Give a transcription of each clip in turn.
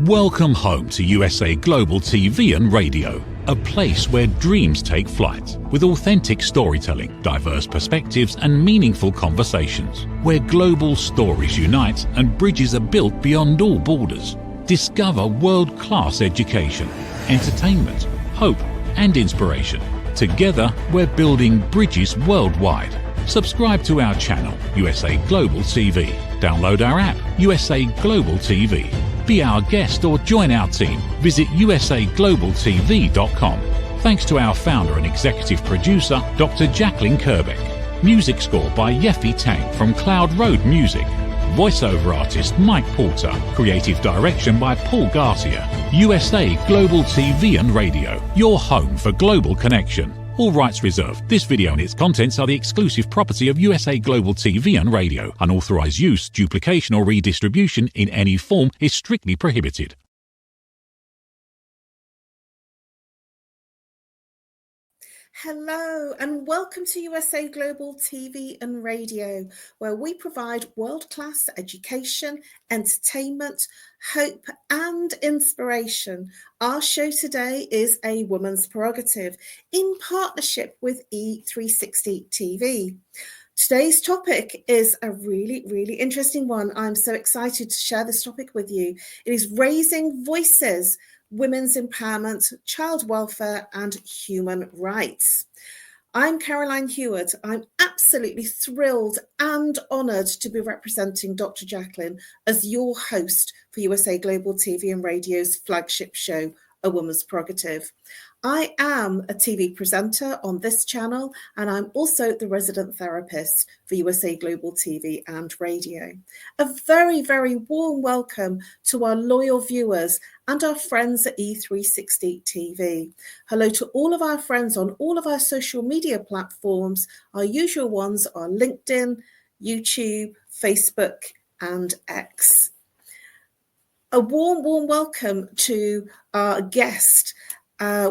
Welcome home to USA Global TV and Radio, a place where dreams take flight, with authentic storytelling, diverse perspectives and meaningful conversations, where global stories unite and bridges are built beyond all borders. Discover world-class education, entertainment, hope and inspiration. Together, we're building bridges worldwide. Subscribe to our channel, USA Global TV. Download our app, USA Global TV. Be our guest or join our team. Visit usaglobaltv.com. Thanks to our founder and executive producer, Dr. Jacalyn Kerbeck. Music score by Yeffy Tang from Cloud Road Music. Voiceover artist Mike Porter. Creative direction by Paul Garcia. USA Global TV and Radio. Your home for global connection. All rights reserved. This video and its contents are the exclusive property of USA Global TV and Radio. Unauthorized use, duplication or redistribution in any form is strictly prohibited. Hello and welcome to USA Global TV and Radio, where we provide world-class education, entertainment, hope and inspiration. Our show today is A Woman's Prerogative in partnership with E360 TV. Today's topic is a really interesting one. I'm so excited to share this topic with you. It is raising voices, women's empowerment, child welfare and human rights. I'm Caroline Hewitt. I'm absolutely thrilled and honoured to be representing Dr. Jacalyn as your host for USA Global TV and Radio's flagship show, A Woman's Prerogative. I am a TV presenter on this channel and I'm also the resident therapist for USA Global TV and Radio. A very warm welcome to our loyal viewers and our friends at E360 TV. Hello to all of our friends on all of our social media platforms. Our usual ones are LinkedIn, YouTube, Facebook and X. A warm welcome to our guest.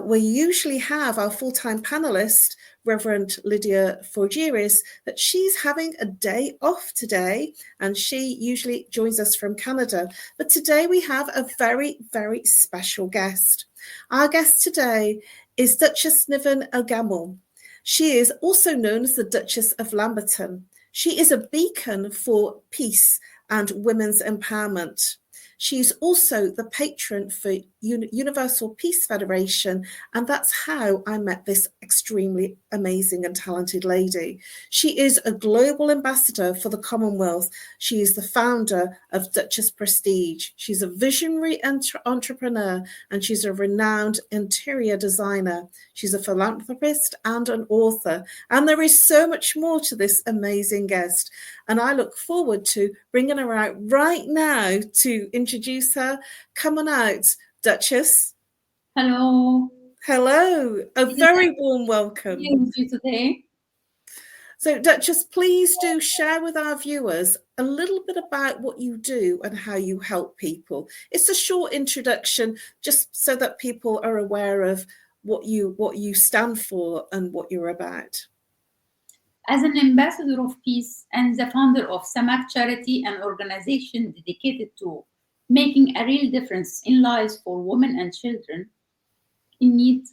We usually have our full-time panelist, Reverend Lydia Forgeris, that she's having a day off today, and she usually joins us from Canada. But today we have a very special guest. Our guest today is Duchess Niven Elgammal. She is also known as the Duchess of Lamberton. She is a beacon for peace and women's empowerment. She's also the patron for Universal Peace Federation, and that's how I met this extremely amazing and talented lady. She is a global ambassador for the Commonwealth. She is the founder of Duchess Prestige. She's a visionary entrepreneur, and she's a renowned interior designer. She's a philanthropist and an author, and there is so much more to this amazing guest. And I look forward to bringing her out right now to introduce her. Come on out, Duchess. Hello. Hello. A very warm welcome. Thank you today. So, Duchess, please do share with our viewers a little bit about what you do and how you help people. It's a short introduction, just so that people are aware of what you stand for and what you're about. As an ambassador of peace and the founder of Samak Charity, an organization dedicated to making a real difference in lives for women and children in need.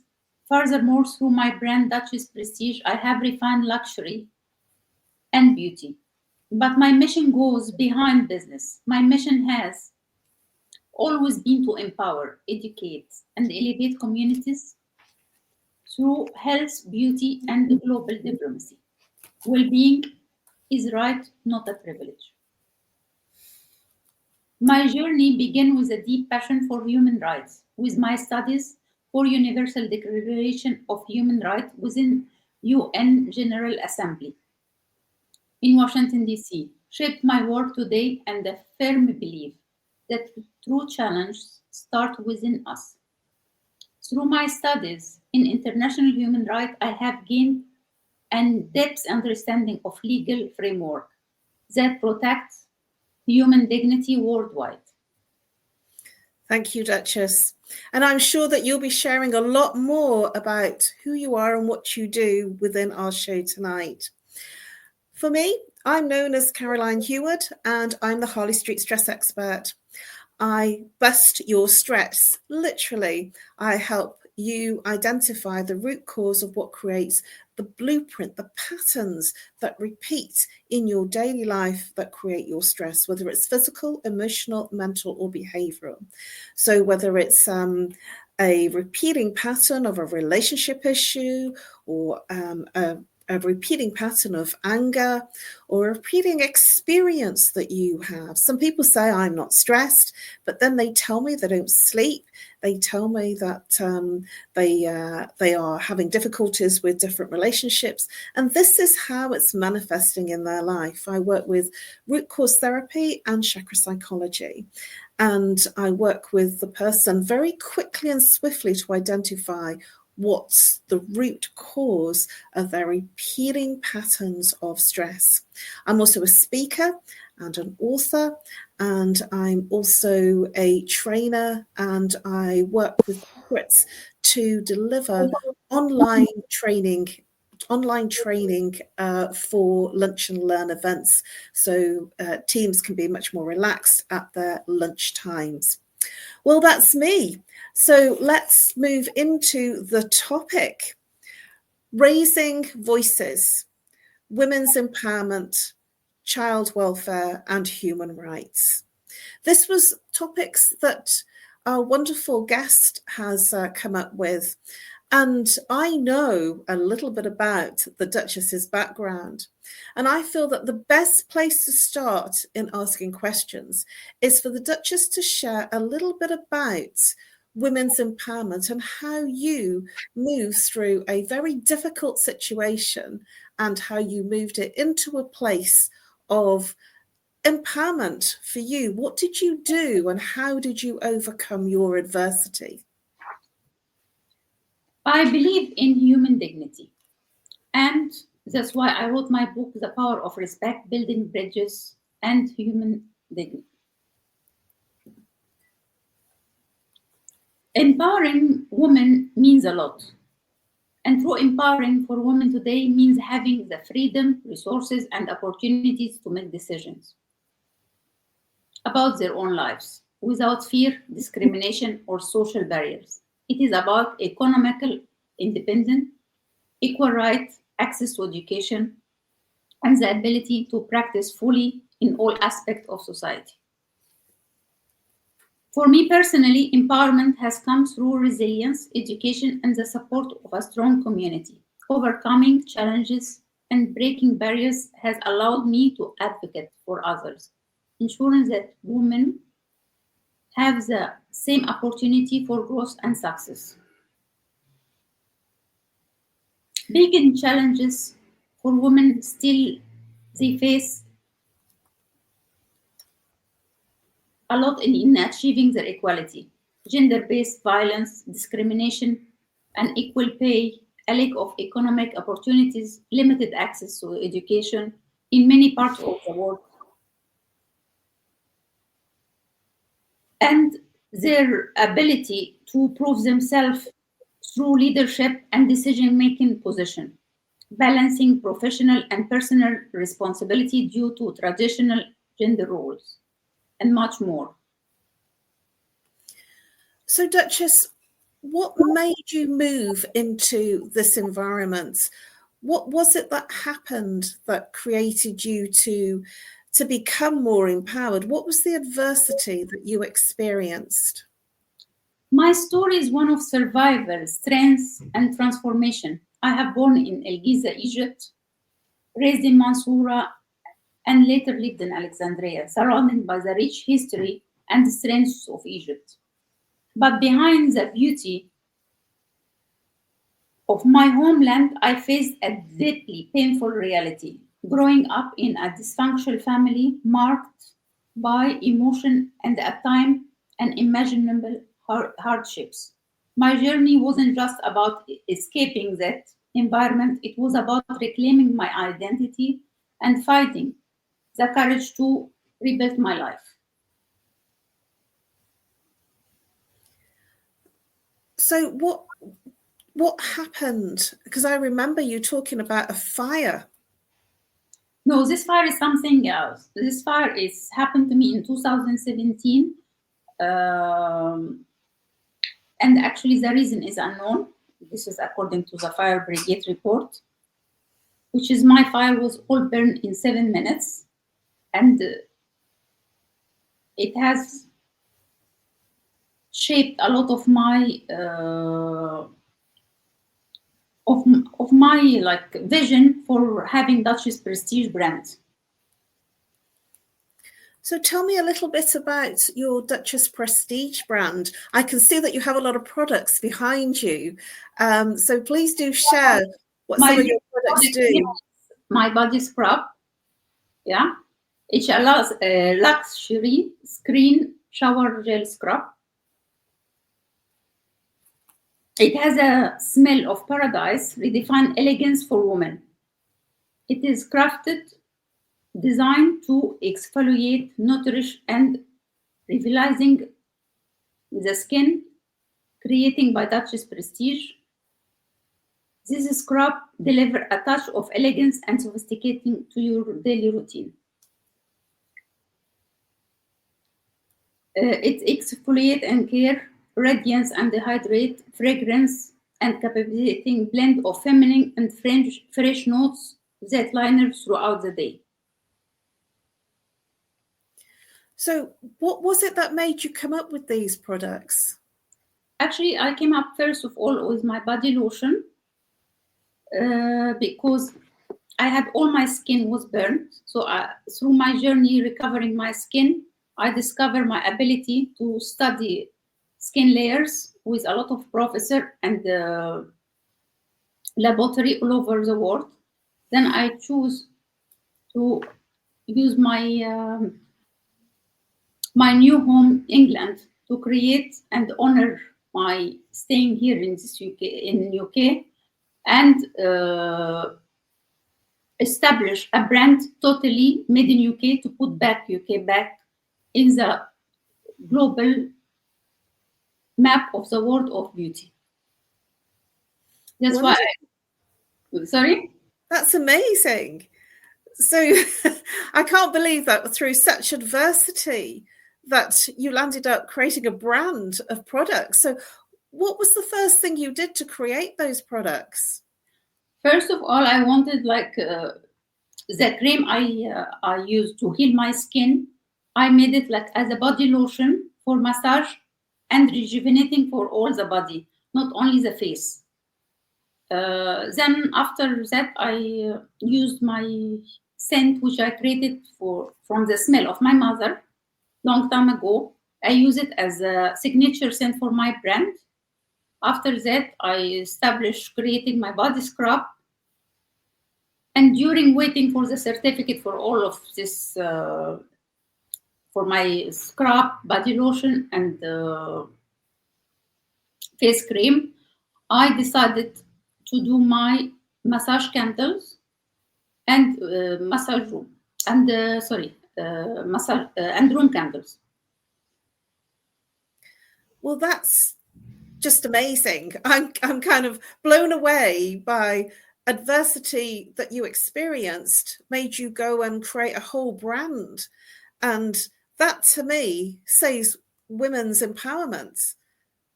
Furthermore, through my brand Duchess Prestige, I have refined luxury and beauty. But my mission goes behind business. My mission has always been to empower, educate, and elevate communities through health, beauty, and global diplomacy. Well-being is right, not a privilege. My journey began with a deep passion for human rights, with my studies for Universal Declaration of Human Rights within UN General Assembly in Washington, D.C., shaped my work today and a firm belief that true challenges start within us. Through my studies in international human rights, I have gained and depth understanding of legal framework that protects human dignity worldwide. Thank you, Duchess. And I'm sure that you'll be sharing a lot more about who you are and what you do within our show tonight. For me, I'm known as Caroline Hewitt, and I'm the Harley Street Stress Expert. I bust your stress. Literally, I help you identify the root cause of what creates the blueprint, the patterns that repeat in your daily life that create your stress, whether it's physical, emotional, mental, or behavioral. So whether it's a repeating pattern of a relationship issue, or a repeating pattern of anger, or a repeating experience that you have. Some people say, I'm not stressed, but then they tell me they don't sleep. They tell me that they are having difficulties with different relationships. And this is how it's manifesting in their life. I work with root cause therapy and chakra psychology. And I work with the person very quickly and swiftly to identify what's the root cause of their repeating patterns of stress. I'm also a speaker and an author, and I'm also a trainer, and I work with corporates to deliver online training for lunch and learn events, so teams can be much more relaxed at their lunch times. Well, that's me. So let's move into the topic: raising voices, women's empowerment, child welfare, and human rights. This was topics that our wonderful guest has come up with. And I know a little bit about the Duchess's background. And I feel that the best place to start in asking questions is for the Duchess to share a little bit about women's empowerment and how you moved through a very difficult situation and how you moved it into a place of empowerment for you. What did you do and how did you overcome your adversity? I believe in human dignity. And that's why I wrote my book, The Power of Respect, Building Bridges and Human Dignity. Empowering women means a lot. And true empowering for women today means having the freedom, resources, and opportunities to make decisions about their own lives without fear, discrimination, or social barriers. It is about economical independence, equal rights, access to education, and the ability to practice fully in all aspects of society. For me personally, empowerment has come through resilience, education, and the support of a strong community. Overcoming challenges and breaking barriers has allowed me to advocate for others, ensuring that women have the same opportunity for growth and success. Big challenges for women still they face a lot in achieving their equality. Gender-based violence, discrimination, unequal pay, a lack of economic opportunities, limited access to education in many parts of the world, and their ability to prove themselves through leadership and decision-making position, balancing professional and personal responsibility due to traditional gender roles, and much more. So, Duchess, what made you move into this environment? What was it that happened that created you to become more empowered? What was the adversity that you experienced? My story is one of survival, strength, and transformation. I have born in El Giza, Egypt, raised in Mansoura, and later lived in Alexandria, surrounded by the rich history and strengths of Egypt. But behind the beauty of my homeland, I faced a deeply painful reality. Growing up in a dysfunctional family marked by emotion and at times unimaginable hardships. My journey wasn't just about escaping that environment, it was about reclaiming my identity and fighting the courage to rebuild my life. So what happened? Because I remember you talking about a fire. No, this fire is something else. This fire is happened to me in 2017. And actually the reason is unknown. This is according to the fire brigade report, which is my fire was all burned in 7 minutes, and it has shaped a lot of my of my like vision for having Duchess Prestige brand. So tell me a little bit about your Duchess Prestige brand. I can see that you have a lot of products behind you. So please do share what some of your products do. My body scrub, yeah. It's a luxury screen shower gel scrub. It has a smell of paradise, redefine elegance for women. It is crafted, designed to exfoliate, nourish, and revitalizing the skin, creating by Duchess Prestige. This scrub delivers a touch of elegance and sophisticating to your daily routine. It exfoliates and care, radiance and hydrate, fragrance, and captivating blend of feminine and fresh notes that liner throughout the day. So what was it that made you come up with these products? Actually, I came up first of all with my body lotion because I had all my skin was burned. So through my journey recovering my skin, I discovered my ability to study skin layers with a lot of professor and laboratory all over the world. Then I choose to use my my new home, England, to create and honor my staying here in this UK, and establish a brand totally made in UK to put back UK back in the global map of the world of beauty. That's why. Sorry? That's amazing. So I can't believe that through such adversity that you landed up creating a brand of products. So what was the first thing you did to create those products? First of all, I wanted like the cream I used to heal my skin. I made it like as a body lotion for massage and rejuvenating for all the body, not only the face. Then after that, I used my scent, which I created from the smell of my mother long time ago. I use it as a signature scent for my brand. After that, I established creating my body scrub. And during waiting for the certificate for all of this, for my scrub, body lotion, and face cream, I decided to do my massage candles and massage room and massage and room candles. Well, that's just amazing. I'm kind of blown away by adversity that you experienced made you go and create a whole brand, and that to me says women's empowerment.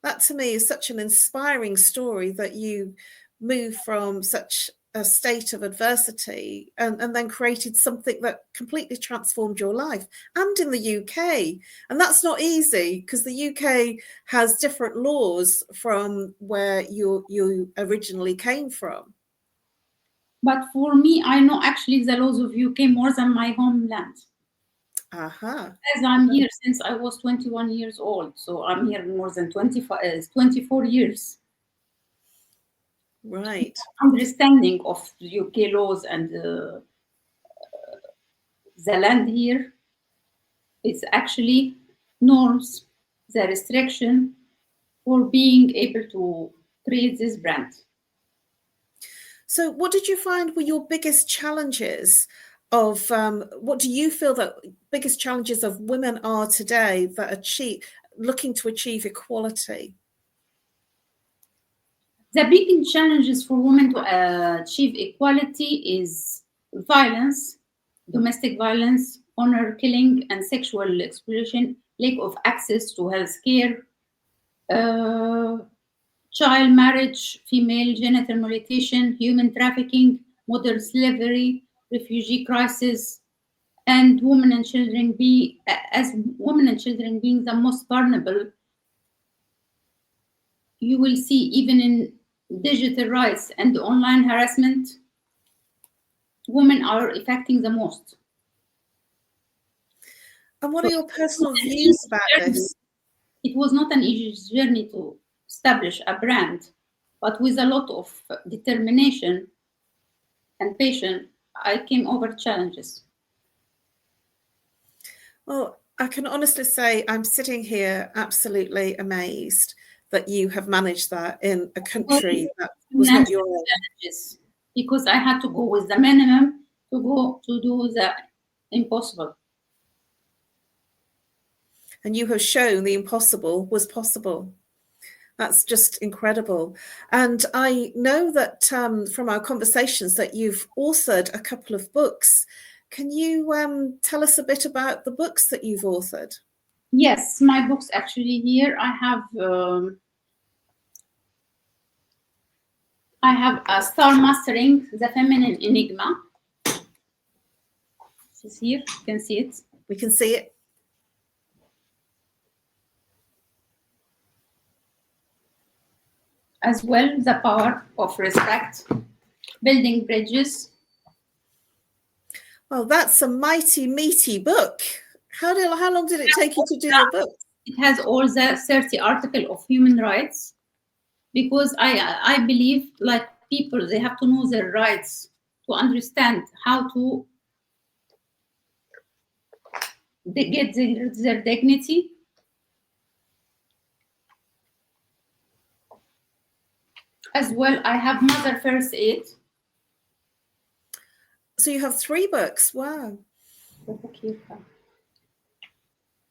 That to me is such an inspiring story, that you moved from such a state of adversity and then created something that completely transformed your life, and in the UK. And that's not easy, because the UK has different laws from where you originally came from. But for me, I know actually the laws of UK more than my homeland. As I'm here since I was 21 years old, so I'm here more than 24 years. Right. Understanding of UK laws and the land here, it's actually norms, the restriction for being able to create this brand. So what did you find were your biggest challenges of what do you feel that biggest challenges of women are today that looking to achieve equality? The big challenges for women to achieve equality is violence, domestic violence, honor killing, and sexual exploitation lack of access to healthcare, child marriage, female genital mutilation, human trafficking, modern slavery, refugee crisis, and women and children being the most vulnerable. You will see even in digital rights and online harassment, women are affecting the most. And what are your personal views about this? It was not an easy journey to establish a brand, but with a lot of determination and patience, I came over challenges. Well, I can honestly say I'm sitting here absolutely amazed that you have managed that in a country that was not your own. Challenges, because I had to go with the minimum to do the impossible. And you have shown the impossible was possible. That's just incredible. And I know that from our conversations that you've authored a couple of books. Can you tell us a bit about the books that you've authored? Yes, my books actually here. I have a Star Mastering the Feminine Enigma. This is here. You can see it. We can see it. As well, The Power of Respect, Building Bridges. Well, that's a mighty meaty book. How long did it take you to do the book? It has all the 30 articles of human rights, because I believe, like people, they have to know their rights to understand how to get their dignity. As well, I have Mother First Aid. So you have 3 books. Wow.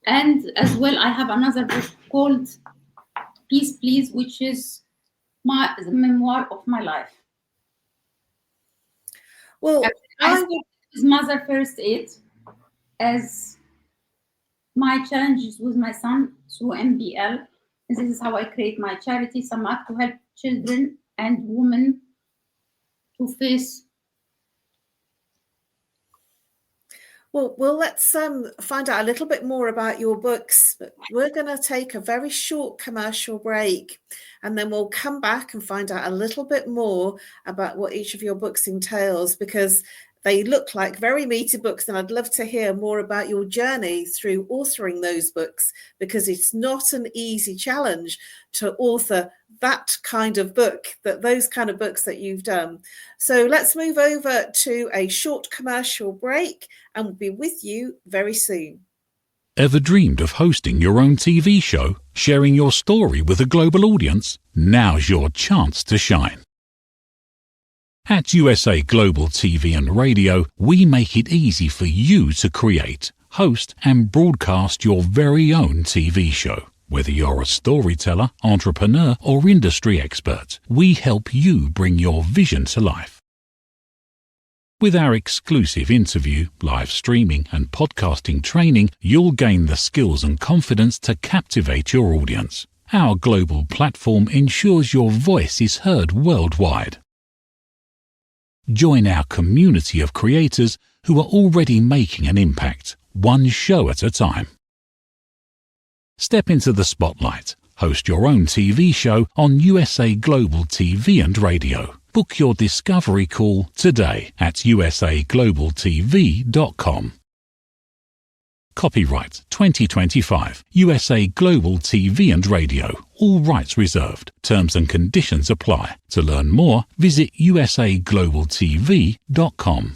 And as well, I have another book called Peace, Please, which is the memoir of my life. Well, I with Mother First Aid as my challenges with my son through MBL. This is how I create my charity, Samak, to help children and women to face. Well, let's find out a little bit more about your books. We're going to take a very short commercial break, and then we'll come back and find out a little bit more about what each of your books entails, because they look like very meaty books, and I'd love to hear more about your journey through authoring those books, because it's not an easy challenge to author that kind of book, those kind of books that you've done. So let's move over to a short commercial break, and we'll be with you very soon. Ever dreamed of hosting your own TV show, sharing your story with a global audience? Now's your chance to shine. At USA Global TV and Radio, we make it easy for you to create, host, and broadcast your very own TV show. Whether you're a storyteller, entrepreneur, or industry expert, we help you bring your vision to life. With our exclusive interview, live streaming, and podcasting training, you'll gain the skills and confidence to captivate your audience. Our global platform ensures your voice is heard worldwide. Join our community of creators who are already making an impact, one show at a time. Step into the spotlight. Host your own TV show on USA Global TV and Radio. Book your discovery call today at usaglobaltv.com. Copyright 2025 USA Global TV and Radio. All rights reserved. Terms and conditions apply. To learn more, visit usaglobaltv.com.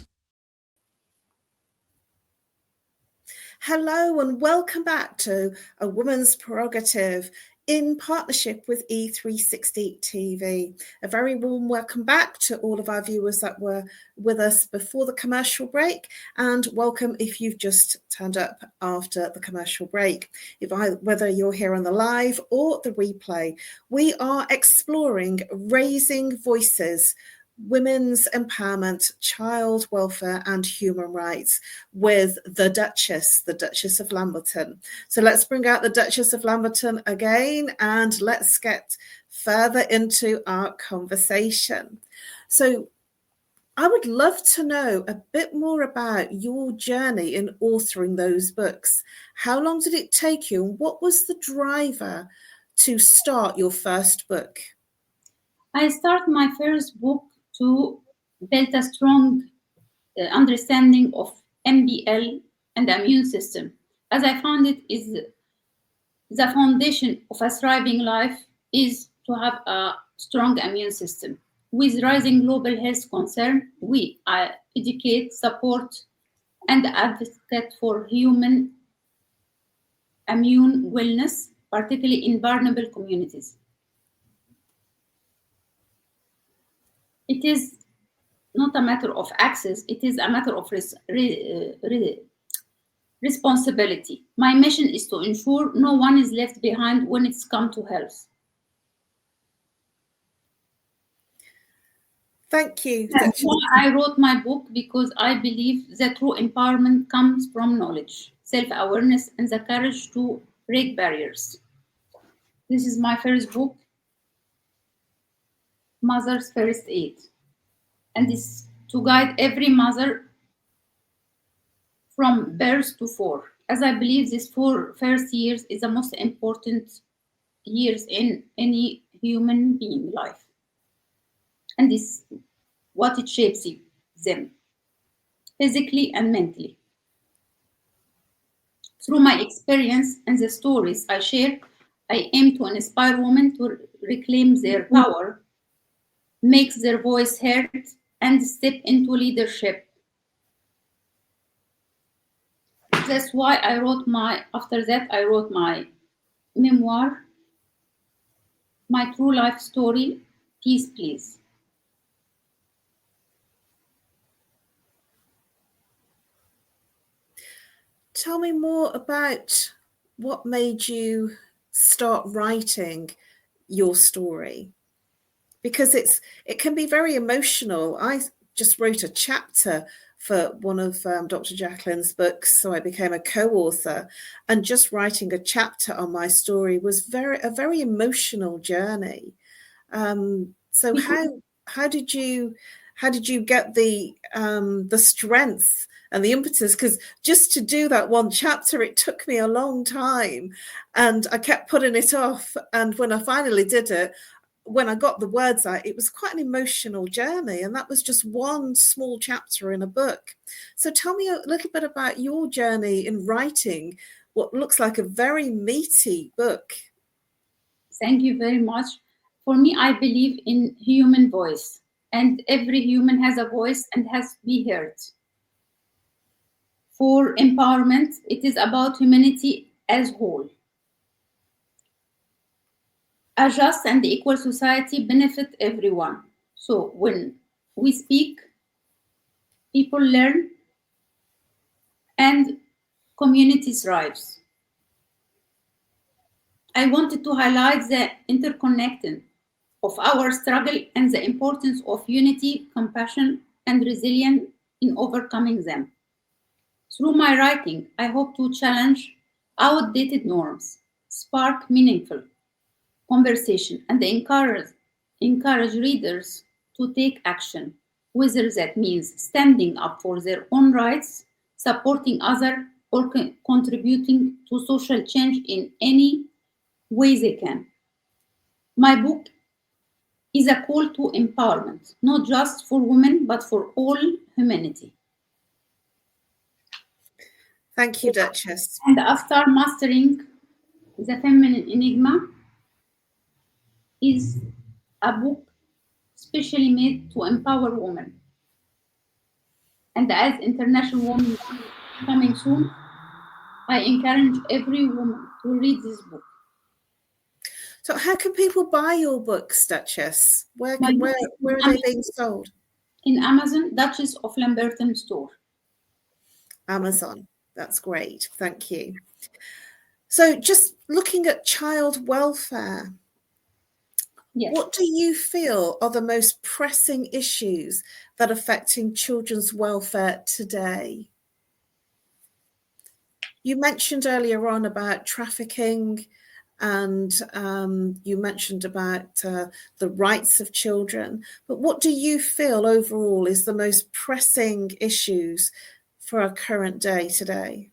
Hello and welcome back to A Woman's Prerogative in partnership with E360 TV. A very warm welcome back to all of our viewers that were with us before the commercial break, and welcome if you've just turned up after the commercial break. Whether you're here on the live or the replay, we are exploring raising voices women's empowerment, child welfare and human rights with the Duchess of Lamberton. So let's bring out the Duchess of Lamberton again and let's get further into our conversation. So I would love to know a bit more about your journey in authoring those books. How long did it take you and what was the driver to start your first book? I started my first book to build a strong understanding of MBL and the immune system, as I found it is the foundation of a thriving life is to have a strong immune system. With rising global health concern, we educate, support, and advocate for human immune wellness, particularly in vulnerable communities. It is not a matter of access, it is a matter of responsibility. My mission is to ensure no one is left behind when it's come to health. Thank you. I wrote my book because I believe that true empowerment comes from knowledge, self-awareness, and the courage to break barriers. This is my first book, Mother's First Aid, and this to guide every mother from birth to 4, as I believe these 4 first years is the most important years in any human being life. And this what it shapes them, physically and mentally. Through my experience and the stories I share, I aim to inspire women to reclaim their power, make their voice heard, and step into leadership. That's why after that I wrote my memoir, my true life story, Peace Please. Tell me more about what made you start writing your story, because it can be very emotional. I just wrote a chapter for one of Dr. Jacalyn's books, so I became a co-author, and just writing a chapter on my story was a very emotional journey. So how did you get the strength and the impetus? Because just to do that one chapter, it took me a long time and I kept putting it off. And when I finally did it, when I got the words out, it was quite an emotional journey. And that was just one small chapter in a book. So tell me a little bit about your journey in writing what looks like a very meaty book. Thank you very much. For me, I believe in human voice, and every human has a voice and has to be heard. For empowerment, it is about humanity as whole. A just and equal society benefits everyone. So when we speak, people learn and community thrives. I wanted to highlight the interconnecting of our struggle and the importance of unity, compassion, and resilience in overcoming them. Through my writing, I hope to challenge outdated norms, spark meaningful conversation, and encourage readers to take action, whether that means standing up for their own rights, supporting others, or contributing to social change in any way they can. My book is a call to empowerment, not just for women, but for all humanity. Thank you, Duchess. And after mastering the feminine enigma is a book specially made to empower women. And as International Women's Day coming soon, I encourage every woman to read this book. So how can people buy your books, Duchess? Where are they being sold? In Amazon, Duchess of Lamberton store. Amazon. That's great. Thank you. So just looking at child welfare, Yes. What do you feel are the most pressing issues that are affecting children's welfare today? You mentioned earlier on about trafficking, and you mentioned about the rights of children. But what do you feel overall is the most pressing issues for our current day today?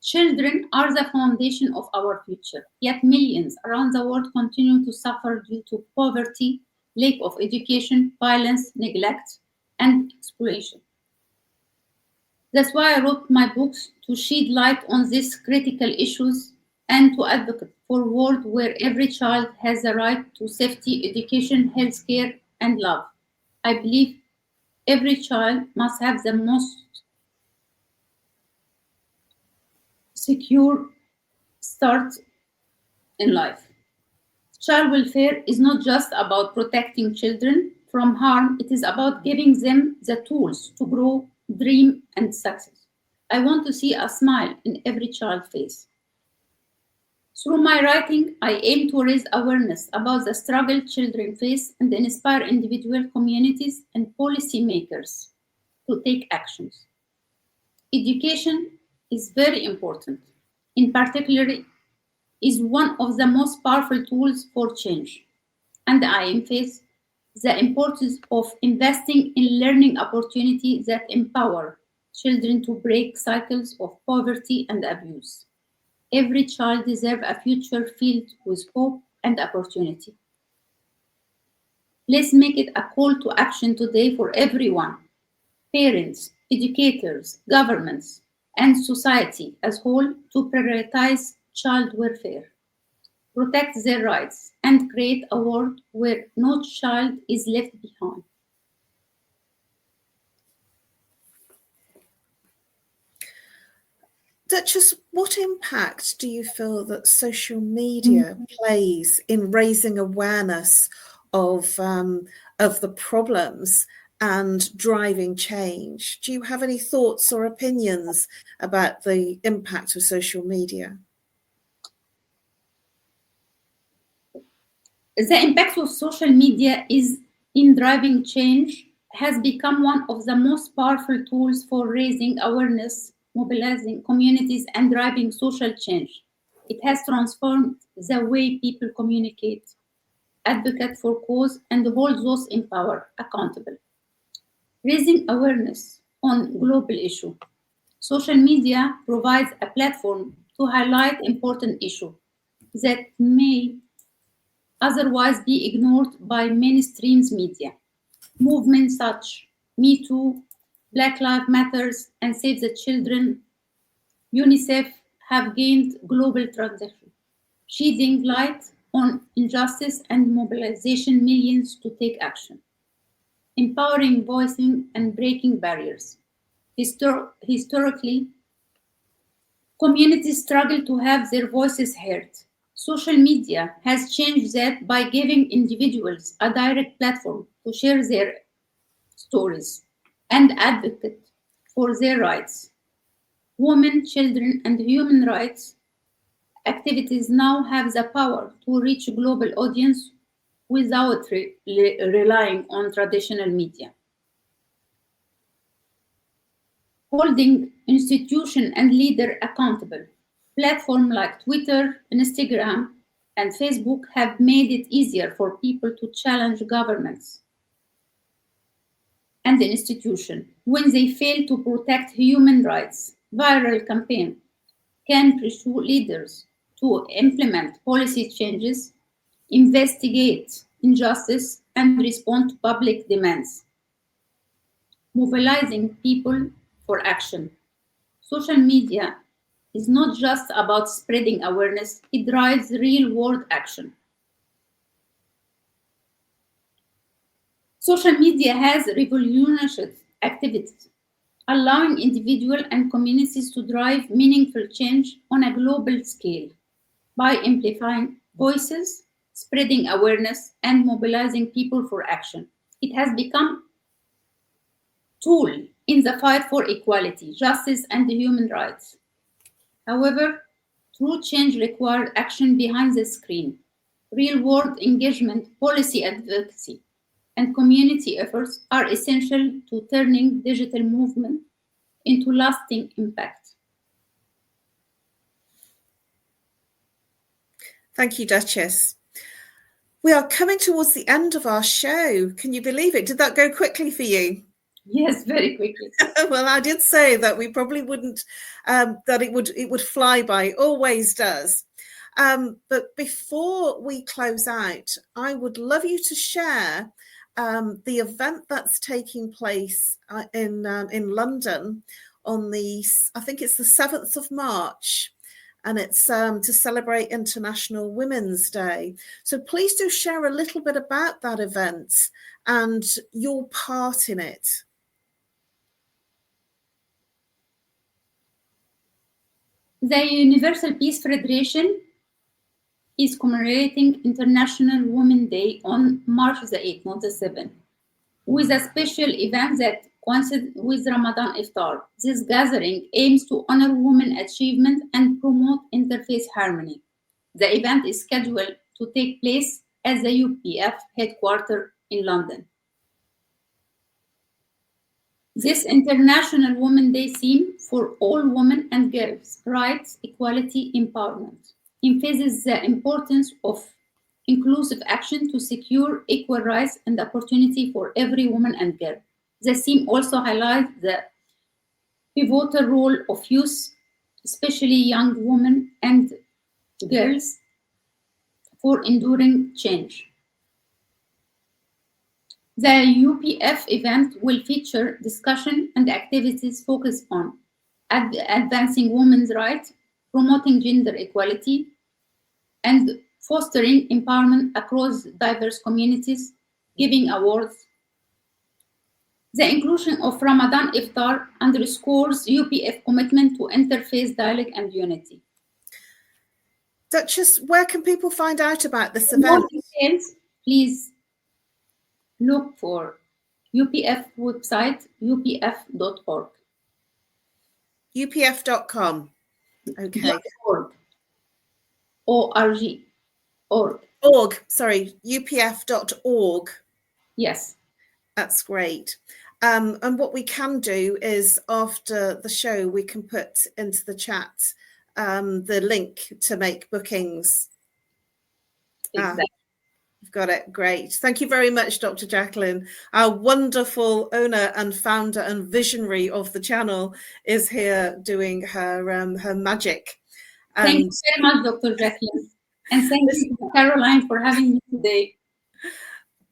Children are the foundation of our future, yet millions around the world continue to suffer due to poverty, lack of education, violence, neglect, and exploitation. That's why I wrote my books, to shed light on these critical issues and to advocate for a world where every child has the right to safety, education, healthcare, and love. I believe every child must have the most secure start in life. Child welfare is not just about protecting children from harm, it is about giving them the tools to grow, dream, and success. I want to see a smile in every child's face. Through my writing, I aim to raise awareness about the struggle children face and inspire individual communities and policymakers to take actions. Education is very important. In particular, is one of the most powerful tools for change, and I emphasize the importance of investing in learning opportunities that empower children to break cycles of poverty and abuse. Every child deserves a future filled with hope and opportunity. Let's make it a call to action today for everyone: parents, educators, governments, and society as a whole, to prioritize child welfare, protect their rights, and create a world where no child is left behind. Duchess, what impact do you feel that social media plays in raising awareness of the problems and driving change? Do you have any thoughts or opinions about the impact of social media? The impact of social media is in driving change has become one of the most powerful tools for raising awareness, mobilizing communities, and driving social change. It has transformed the way people communicate, advocate for cause, and hold those in power accountable. Raising awareness on global issues. Social media provides a platform to highlight important issues that may otherwise be ignored by mainstream media. Movements such Me Too, Black Lives Matters, and Save the Children, UNICEF have gained global traction, shedding light on injustice and mobilization millions to take action, empowering voicing and breaking barriers. Historically, communities struggle to have their voices heard. Social media has changed that by giving individuals a direct platform to share their stories and advocate for their rights. Women, children, and human rights activities now have the power to reach a global audience without relying on traditional media. Holding institutions and leaders accountable. Platforms like Twitter, Instagram, and Facebook have made it easier for people to challenge governments and the institution when they fail to protect human rights. Viral campaign can pursue leaders to implement policy changes, investigate injustice, and respond to public demands. Mobilizing people for action. Social media is not just about spreading awareness, it drives real world action. Social media has revolutionized activities, allowing individuals and communities to drive meaningful change on a global scale by amplifying voices, spreading awareness, and mobilizing people for action. It has become a tool in the fight for equality, justice, and human rights. However, true change requires action behind the screen. real-world engagement, policy advocacy, and community efforts are essential to turning digital movement into lasting impact. Thank you, Duchess. We are coming towards the end of our show. Can you believe it? Did that go quickly for you? Yes, very quickly. Well, I did say that we probably wouldn't, that it would fly by. It always does. But before we close out, I would love you to share the event that's taking place in London on I think it's the 7th of March. And it's to celebrate International Women's Day. So please do share a little bit about that event and your part in it. The Universal Peace Federation is commemorating International Women's Day on March the 8th, not the 7th, with a special event that coincides with Ramadan Iftar. This gathering aims to honor women's achievement and promote interfaith harmony. The event is scheduled to take place at the UPF headquarters in London. This International Women's Day theme for all women and girls' rights, equality, empowerment emphasizes the importance of inclusive action to secure equal rights and opportunity for every woman and girl. The theme also highlights the pivotal role of youth, especially young women and girls, for enduring change. The UPF event will feature discussion and activities focused on advancing women's rights, promoting gender equality, and fostering empowerment across diverse communities, giving awards. The inclusion of Ramadan Iftar underscores UPF commitment to interfaith dialogue and unity. Duchess, where can people find out about this event? For more details, please look for UPF website, upf.org. upf.com. Okay. .org. O-R-G. Org. upf.org. Yes. That's great. And what we can do is after the show, we can put into the chat the link to make bookings. Exactly. You've got it. Great. Thank you very much, Dr. Jacalyn. Our wonderful owner and founder and visionary of the channel is here doing her magic. Thank you very much, Dr. Jacalyn. And thank you, Caroline, for having me today.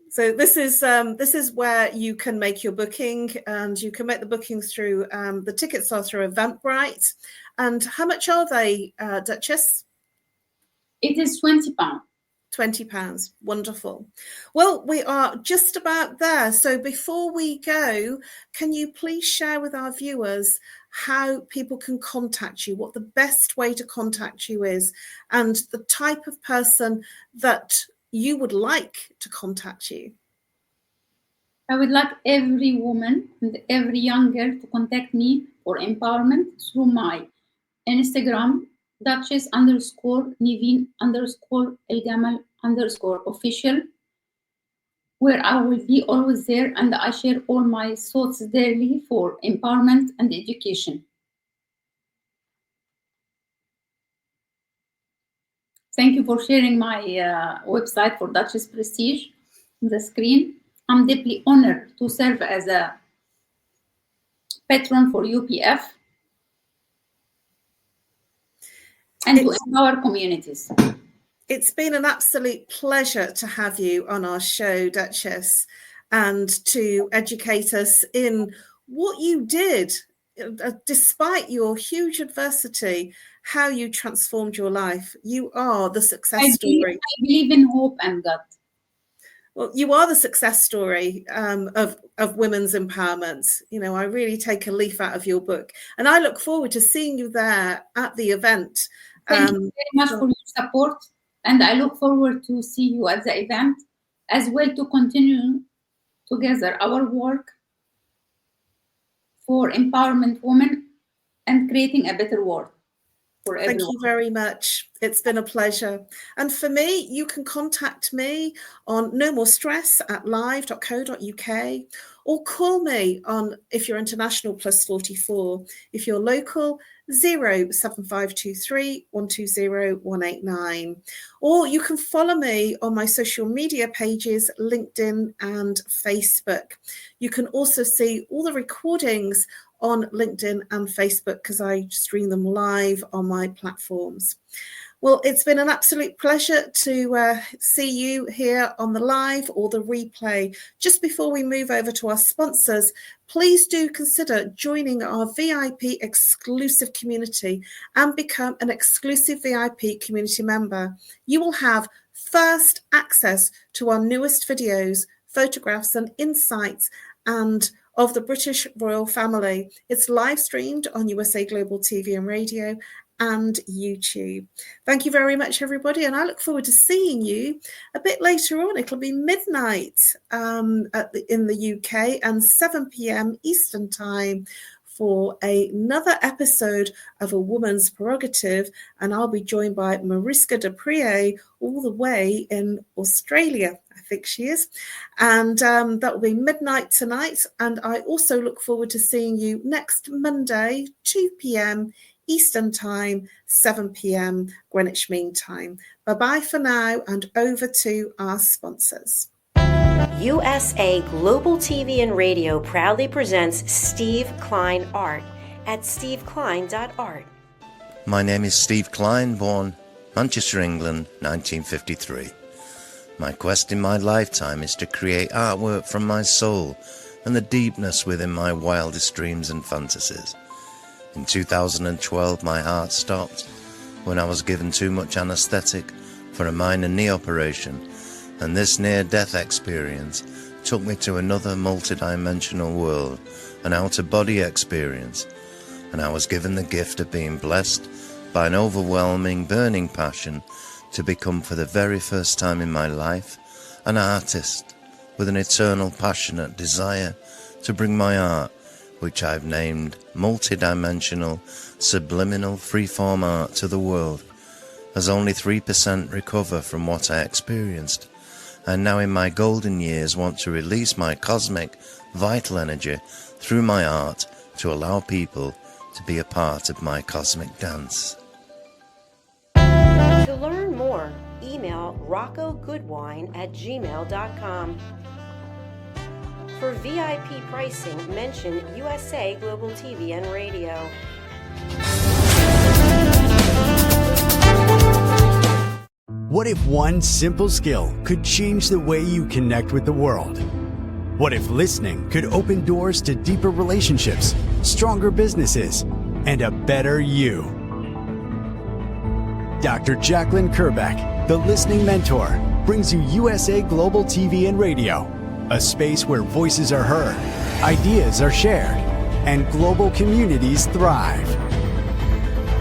So this is where you can make your booking, and you can make the booking through, the tickets are through Eventbrite. And how much are they, Duchess? It is £20. £20. Wonderful. Well, we are just about there. So before we go, can you please share with our viewers how people can contact you, what the best way to contact you is, and the type of person that you would like to contact you? I would like every woman and every young girl to contact me for empowerment through my Instagram, Duchess_Niveen_El-Gamal_official, where I will be always there and I share all my thoughts daily for empowerment and education. Thank you for sharing my website for Duchess Prestige on the screen. I'm deeply honored to serve as a patron for UPF and to empower communities. It's been an absolute pleasure to have you on our show, Duchess, and to educate us in what you did, despite your huge adversity, how you transformed your life. You are the success story. I believe in hope and God. Well, you are the success story of women's empowerment. You know, I really take a leaf out of your book, and I look forward to seeing you there at the event. Thank you very much for your support, and I look forward to see you at the event as well, to continue together our work for empowerment women and creating a better world. for Thank everyone. you very much. It's been a pleasure. And for me, you can contact me on nomorstress@live.co.uk or call me on, if you're international, +44. If you're local, 07523 120 189. Or you can follow me on my social media pages, LinkedIn and Facebook. You can also see all the recordings on LinkedIn and Facebook because I stream them live on my platforms. Well, it's been an absolute pleasure to see you here on the live or the replay. Just before we move over to our sponsors, please do consider joining our VIP exclusive community and become an exclusive VIP community member. You will have first access to our newest videos, photographs and insights and of the British royal family. It's live streamed on USA Global TV and Radio and YouTube. Thank you very much, everybody, and I look forward to seeing you a bit later on. It'll be midnight in the UK and 7 p.m. Eastern Time for another episode of A Woman's Prerogative, and I'll be joined by Mariska de Prier all the way in Australia. I think she is. And that will be midnight tonight. And I also look forward to seeing you next Monday, 2 p.m. Eastern Time, 7 p.m. Greenwich Mean Time. Bye-bye for now, and over to our sponsors. USA Global TV and Radio proudly presents Steve Klein Art at steveklein.art. My name is Steve Klein, born Manchester, England, 1953. My quest in my lifetime is to create artwork from my soul and the deepness within my wildest dreams and fantasies. In 2012, my heart stopped when I was given too much anesthetic for a minor knee operation, and this near-death experience took me to another multidimensional world, an out-of-body experience, and I was given the gift of being blessed by an overwhelming, burning passion to become, for the very first time in my life, an artist with an eternal, passionate desire to bring my art, which I've named multidimensional, subliminal, freeform art, to the world, as only 3% recover from what I experienced. And now in my golden years want to release my cosmic, vital energy through my art to allow people to be a part of my cosmic dance. To learn more, email roccogoodwine@gmail.com. For VIP pricing, mention USA Global TV and Radio. What if one simple skill could change the way you connect with the world? What if listening could open doors to deeper relationships, stronger businesses, and a better you? Dr. Jacalyn Kerbeck, the Listening Mentor, brings you USA Global TV and Radio, a space where voices are heard, ideas are shared, and global communities thrive.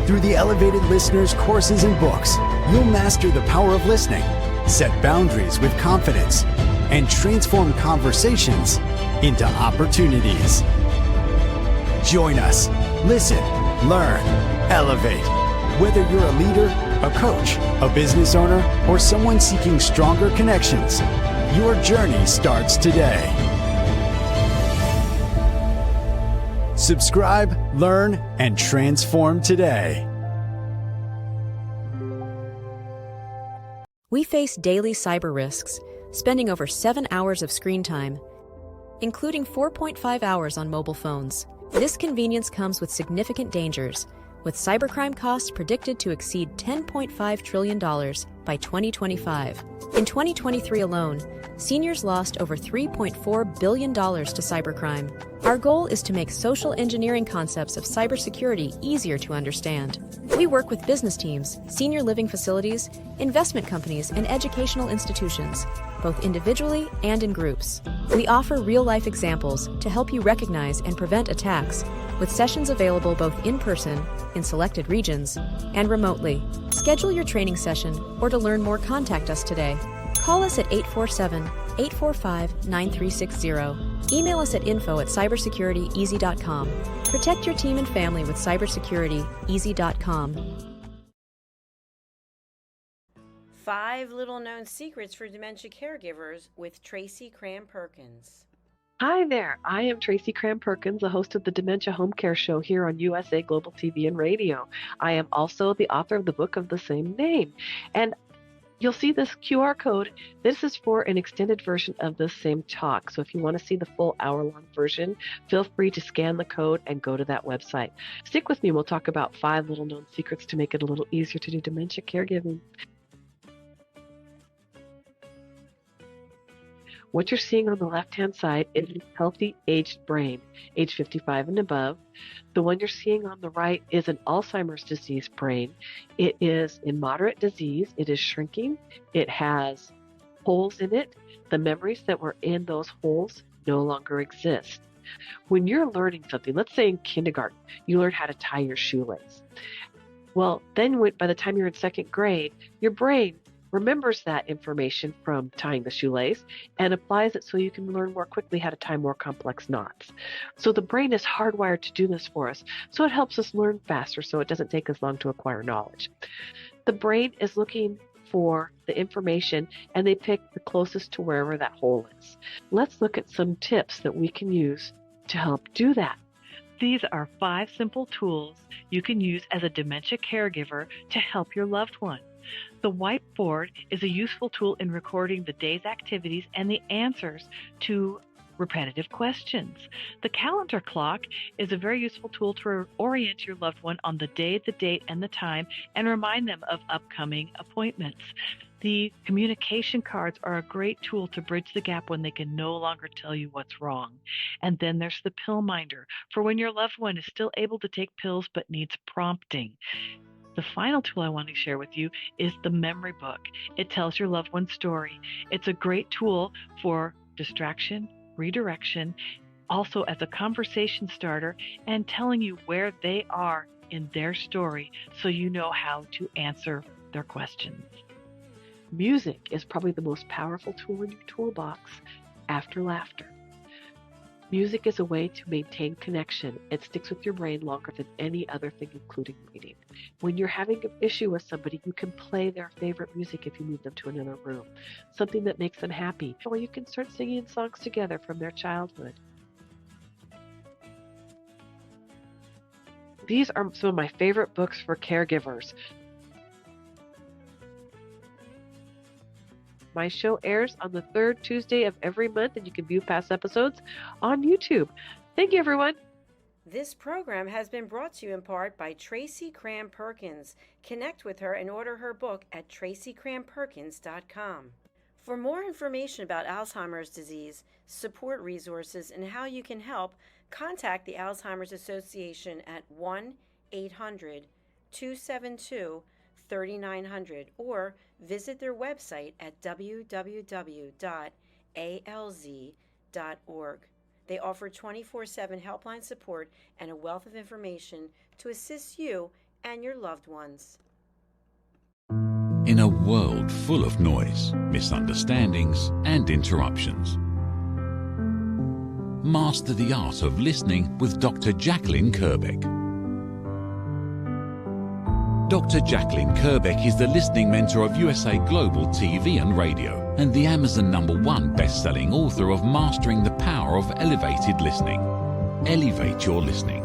Through the elevated listeners' courses and books, you'll master the power of listening, set boundaries with confidence, and transform conversations into opportunities. Join us. Listen, learn, elevate. Whether you're a leader, a coach, a business owner, or someone seeking stronger connections, your journey starts today. Subscribe, learn, and transform today. We face daily cyber risks, spending over 7 hours of screen time, including 4.5 hours on mobile phones. This convenience comes with significant dangers, with cybercrime costs predicted to exceed $10.5 trillion by 2025. In 2023 alone, seniors lost over $3.4 billion to cybercrime. Our goal is to make social engineering concepts of cybersecurity easier to understand. We work with business teams, senior living facilities, investment companies, and educational institutions, both individually and in groups. We offer real-life examples to help you recognize and prevent attacks, with sessions available both in person, in selected regions, and remotely. Schedule your training session, or to learn more, contact us today. Call us at 847-845-9360. Email us at info@cybersecurityeasy.com. Protect your team and family with cybersecurity, easy.com. 5 Little Known Secrets for Dementia Caregivers with Tracy Cram-Perkins. Hi there, I am Tracy Cram-Perkins, the host of the Dementia Home Care Show here on USA Global TV and Radio. I am also the author of the book of the same name. And you'll see this QR code. This is for an extended version of the same talk. So if you want to see the full hour-long version, feel free to scan the code and go to that website. Stick with me. We'll talk about 5 little known secrets to make it a little easier to do dementia caregiving. What you're seeing on the left-hand side is a healthy aged brain, age 55 and above. The one you're seeing on the right is an Alzheimer's disease brain. It is in moderate disease. It is shrinking. It has holes in it. The memories that were in those holes no longer exist. When you're learning something, let's say in kindergarten, you learn how to tie your shoelace. Well, then by the time you're in second grade, your brain remembers that information from tying the shoelace and applies it so you can learn more quickly how to tie more complex knots. So the brain is hardwired to do this for us, so it helps us learn faster so it doesn't take us long to acquire knowledge. The brain is looking for the information and they pick the closest to wherever that hole is. Let's look at some tips that we can use to help do that. These are 5 simple tools you can use as a dementia caregiver to help your loved one. The whiteboard is a useful tool in recording the day's activities and the answers to repetitive questions. The calendar clock is a very useful tool to orient your loved one on the day, the date, and the time, and remind them of upcoming appointments. The communication cards are a great tool to bridge the gap when they can no longer tell you what's wrong. And then there's the pill minder, for when your loved one is still able to take pills but needs prompting. The final tool I want to share with you is the memory book. It tells your loved one's story. It's a great tool for distraction, redirection, also as a conversation starter, and telling you where they are in their story so you know how to answer their questions. Music is probably the most powerful tool in your toolbox after laughter. Music is a way to maintain connection. It sticks with your brain longer than any other thing, including reading. When you're having an issue with somebody, you can play their favorite music if you move them to another room, something that makes them happy, or you can start singing songs together from their childhood. These are some of my favorite books for caregivers. My show airs on the 3rd Tuesday of every month, and you can view past episodes on YouTube. Thank you, everyone. This program has been brought to you in part by Tracy Cram-Perkins. Connect with her and order her book at tracycramperkins.com. For more information about Alzheimer's disease, support resources, and how you can help, contact the Alzheimer's Association at 1-800-272-3900 or visit their website at www.alz.org. They offer 24/7 helpline support and a wealth of information to assist you and your loved ones. In a world full of noise, misunderstandings, and interruptions, master the art of listening with Dr. Jacalyn Kerbeck. Dr. Jacalyn Kerbeck is the listening mentor of USA Global TV and Radio and the Amazon #1 best-selling author of Mastering the Power of Elevated Listening. Elevate your listening.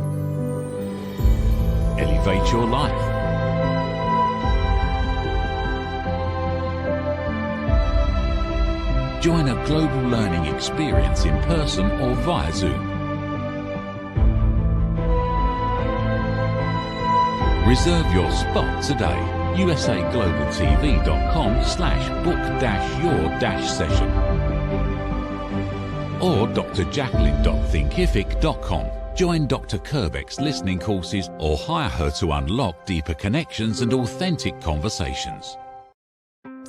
Elevate your life. Join a global learning experience in person or via Zoom. Reserve your spot today. usaglobaltv.com/book-your-session or drjacalyn.thinkific.com. Join Dr. Kerbeck's listening courses or hire her to unlock deeper connections and authentic conversations.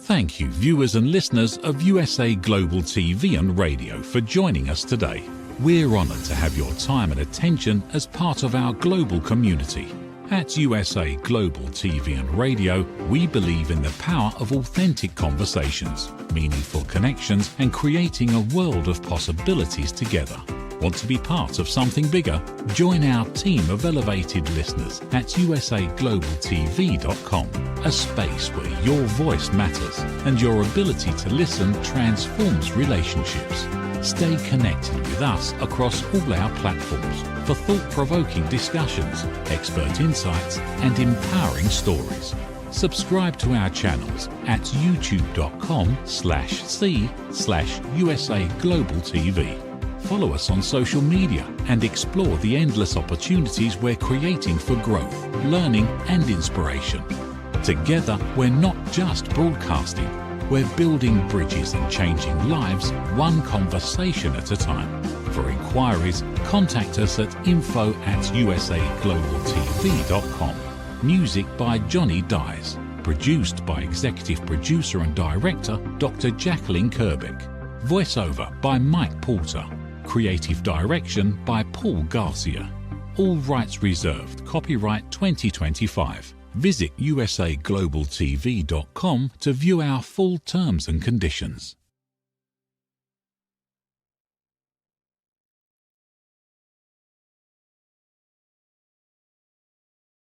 Thank you, viewers and listeners of USA Global TV and Radio, for joining us today. We're honored to have your time and attention as part of our global community. At USA Global TV and Radio, we believe in the power of authentic conversations, meaningful connections, and creating a world of possibilities together. Want to be part of something bigger? Join our team of elevated listeners at usaglobaltv.com, a space where your voice matters and your ability to listen transforms relationships. Stay connected with us across all our platforms for thought-provoking discussions, expert insights, and empowering stories. Subscribe to our channels at youtube.com/c/USAGlobalTV. Follow us on social media and explore the endless opportunities we're creating for growth, learning, and inspiration. Together, we're not just broadcasting, we're building bridges and changing lives one conversation at a time. For inquiries, contact us at info@usaglobaltv.com. Music by Johnny Dyes. Produced by Executive Producer and Director Dr. Jacalyn Kerbeck. Voiceover by Mike Porter. Creative Direction by Paul Garcia. All rights reserved. Copyright 2025. Visit usaglobaltv.com to view our full terms and conditions.